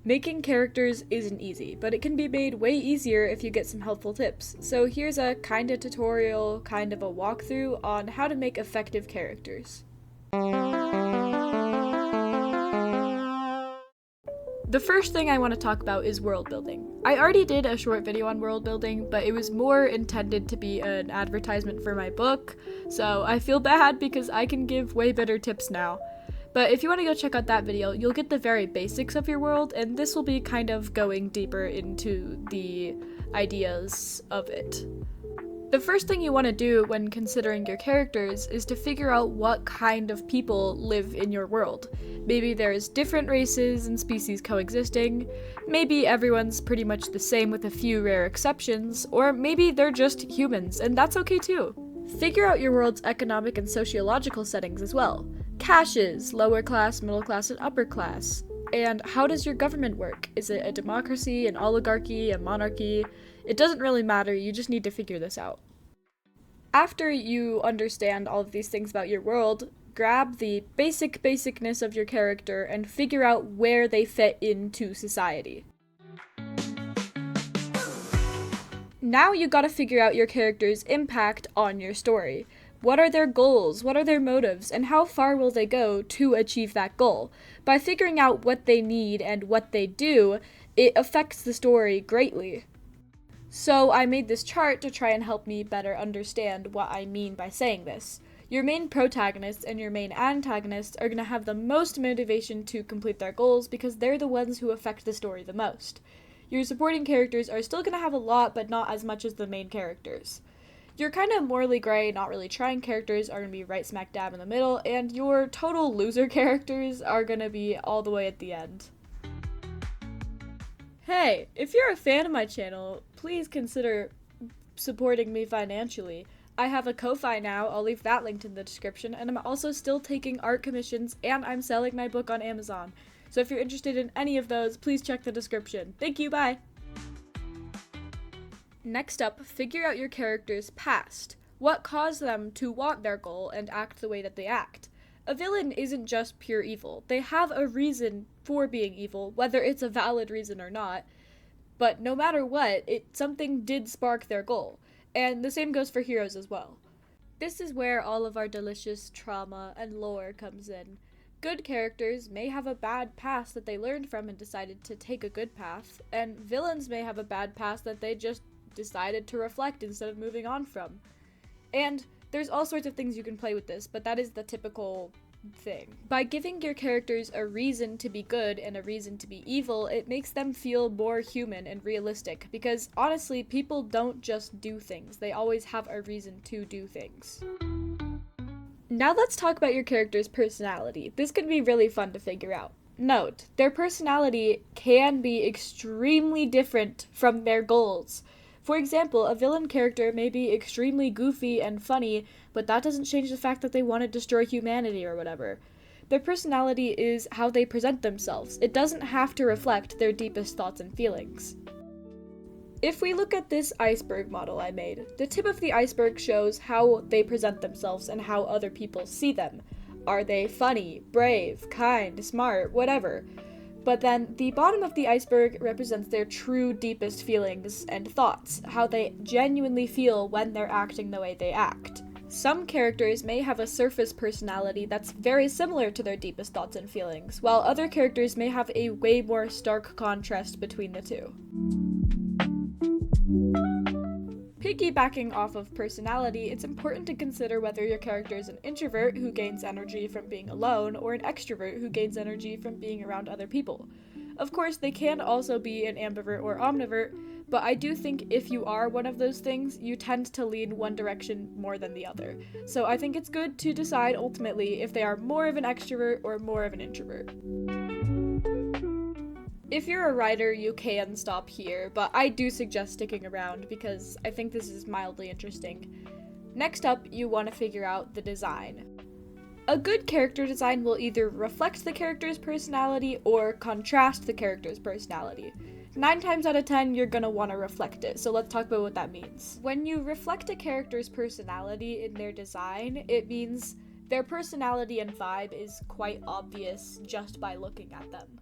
Making characters isn't easy, but it can be made way easier if you get some helpful tips. So here's a kind of tutorial, kind of a walkthrough on how to make effective characters. The first thing I want to talk about is world building. I already did a short video on world building, but it was more intended to be an advertisement for my book, so I feel bad because I can give way better tips now. But if you want to go check out that video, you'll get the very basics of your world, and this will be kind of going deeper into the ideas of it. The first thing you want to do when considering your characters is to figure out what kind of people live in your world. Maybe there's different races and species coexisting, maybe everyone's pretty much the same with a few rare exceptions, or maybe they're just humans, and that's okay too. Figure out your world's economic and sociological settings as well. Caches, lower class, middle class, and upper class. And how does your government work? Is it a democracy, an oligarchy, a monarchy? It doesn't really matter, you just need to figure this out. After you understand all of these things about your world, grab the basicness of your character and figure out where they fit into society. Now you gotta figure out your character's impact on your story. What are their goals? What are their motives? And how far will they go to achieve that goal? By figuring out what they need and what they do, it affects the story greatly. So I made this chart to try and help me better understand what I mean by saying this. Your main protagonists and your main antagonists are going to have the most motivation to complete their goals because they're the ones who affect the story the most. Your supporting characters are still going to have a lot, but not as much as the main characters. Your kind of morally gray, not really trying characters are going to be right smack dab in the middle, and your total loser characters are going to be all the way at the end. Hey, if you're a fan of my channel, please consider supporting me financially. I have a Ko-Fi now, I'll leave that linked in the description, and I'm also still taking art commissions, and I'm selling my book on Amazon. So if you're interested in any of those, please check the description. Thank you, bye! Next up, figure out your character's past. What caused them to want their goal and act the way that they act? A villain isn't just pure evil. They have a reason for being evil, whether it's a valid reason or not. But no matter what, something did spark their goal. And the same goes for heroes as well. This is where all of our delicious trauma and lore comes in. Good characters may have a bad past that they learned from and decided to take a good path, and villains may have a bad past that they just decided to reflect instead of moving on from. And there's all sorts of things you can play with this, but that is the typical thing. By giving your characters a reason to be good and a reason to be evil, it makes them feel more human and realistic, because honestly, people don't just do things, they always have a reason to do things. Now let's talk about your character's personality. This can be really fun to figure out. Note, their personality can be extremely different from their goals. For example, a villain character may be extremely goofy and funny, but that doesn't change the fact that they want to destroy humanity or whatever. Their personality is how they present themselves. It doesn't have to reflect their deepest thoughts and feelings. If we look at this iceberg model I made, the tip of the iceberg shows how they present themselves and how other people see them. Are they funny, brave, kind, smart, whatever? But then the bottom of the iceberg represents their true deepest feelings and thoughts, how they genuinely feel when they're acting the way they act. Some characters may have a surface personality that's very similar to their deepest thoughts and feelings, while other characters may have a way more stark contrast between the two. Piggybacking off of personality, it's important to consider whether your character is an introvert who gains energy from being alone, or an extrovert who gains energy from being around other people. Of course, they can also be an ambivert or omnivert, but I do think if you are one of those things, you tend to lean one direction more than the other. So I think it's good to decide ultimately if they are more of an extrovert or more of an introvert. If you're a writer, you can stop here, but I do suggest sticking around because I think this is mildly interesting. Next up, you want to figure out the design. A good character design will either reflect the character's personality or contrast the character's personality. 9 times out of 10, you're gonna want to reflect it, so let's talk about what that means. When you reflect a character's personality in their design, it means their personality and vibe is quite obvious just by looking at them.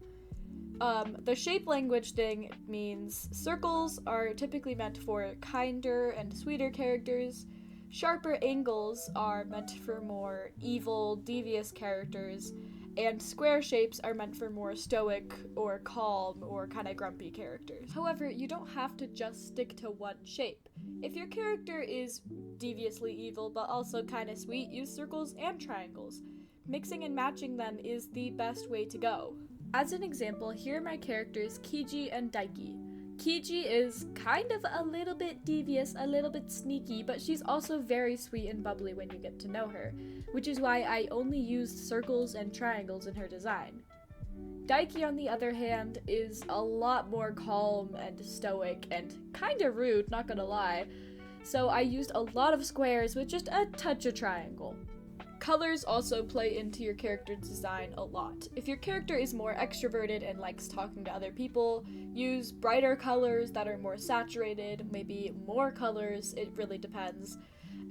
The shape language thing means circles are typically meant for kinder and sweeter characters. Sharper angles are meant for more evil, devious characters, and square shapes are meant for more stoic or calm or kind of grumpy characters. However, you don't have to just stick to one shape. If your character is deviously evil but also kind of sweet, use circles and triangles. Mixing and matching them is the best way to go. As an example, here are my characters Kiji and Daiki. Kiji is kind of a little bit devious, a little bit sneaky, but she's also very sweet and bubbly when you get to know her, which is why I only used circles and triangles in her design. Daiki, on the other hand, is a lot more calm and stoic and kinda rude, not gonna lie, so I used a lot of squares with just a touch of triangle. Colors also play into your character design a lot. If your character is more extroverted and likes talking to other people, use brighter colors that are more saturated, maybe more colors, it really depends.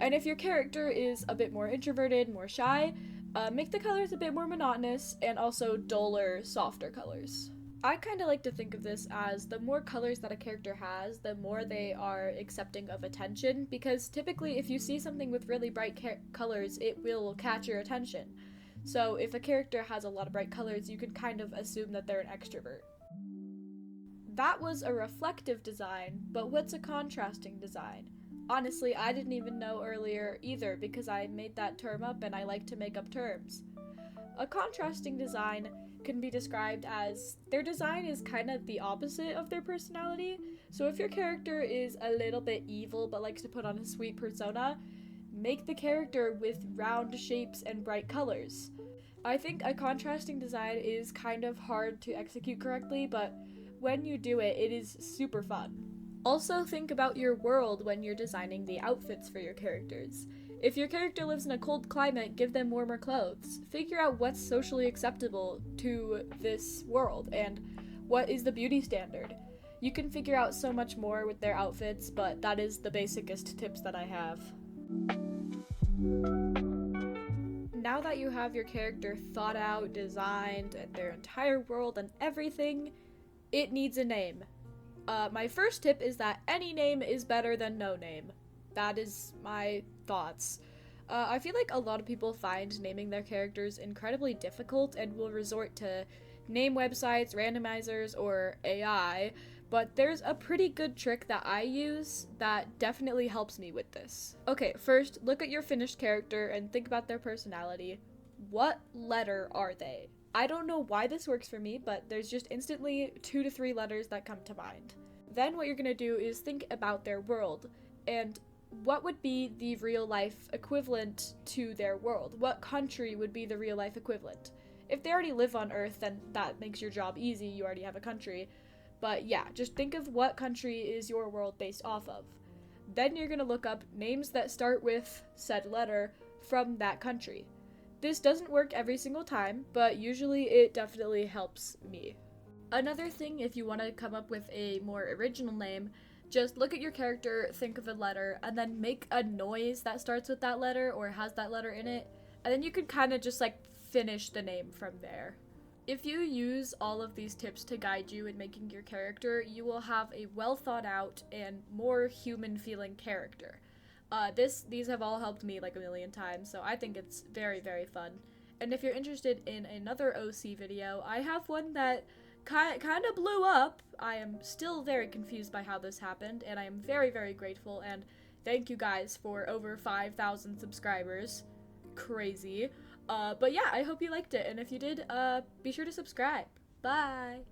And if your character is a bit more introverted, more shy, make the colors a bit more monotonous and also duller, softer colors. I kind of like to think of this as the more colors that a character has, the more they are accepting of attention, because typically if you see something with really bright colors, it will catch your attention. So if a character has a lot of bright colors, you can kind of assume that they're an extrovert. That was a reflective design, but what's a contrasting design? Honestly, I didn't even know earlier either because I made that term up and I like to make up terms. A contrasting design can be described as their design is kind of the opposite of their personality. So if your character is a little bit evil but likes to put on a sweet persona, make the character with round shapes and bright colors. I think a contrasting design is kind of hard to execute correctly, but when you do it, it is super fun. Also think about your world when you're designing the outfits for your characters. If your character lives in a cold climate, give them warmer clothes. Figure out what's socially acceptable to this world and what is the beauty standard. You can figure out so much more with their outfits, but that is the basicest tips that I have. Now that you have your character thought out, designed, and their entire world and everything, it needs a name. My first tip is that any name is better than no name. That is my thoughts. I feel like a lot of people find naming their characters incredibly difficult and will resort to name websites, randomizers, or AI, but there's a pretty good trick that I use that definitely helps me with this. Okay, first, look at your finished character and think about their personality. What letter are they? I don't know why this works for me, but there's just instantly 2 to 3 letters that come to mind. Then what you're gonna do is think about their world, and what would be the real life equivalent to their world? What country would be the real life equivalent? If they already live on Earth, then that makes your job easy, you already have a country. But yeah, just think of what country is your world based off of. Then you're gonna look up names that start with said letter from that country. This doesn't work every single time, but usually it definitely helps me. Another thing, if you want to come up with a more original name, just look at your character, think of a letter, and then make a noise that starts with that letter or has that letter in it, and then you can kind of just like finish the name from there. If you use all of these tips to guide you in making your character, you will have a well thought out and more human feeling character. These have all helped me like a million times, so I think it's very, very fun. And if you're interested in another OC video, I have one that kind of blew up. I am still very confused by how this happened, and I am very, very grateful, and thank you guys for over 5,000 subscribers. Crazy. But yeah, I hope you liked it, and if you did, be sure to subscribe. Bye!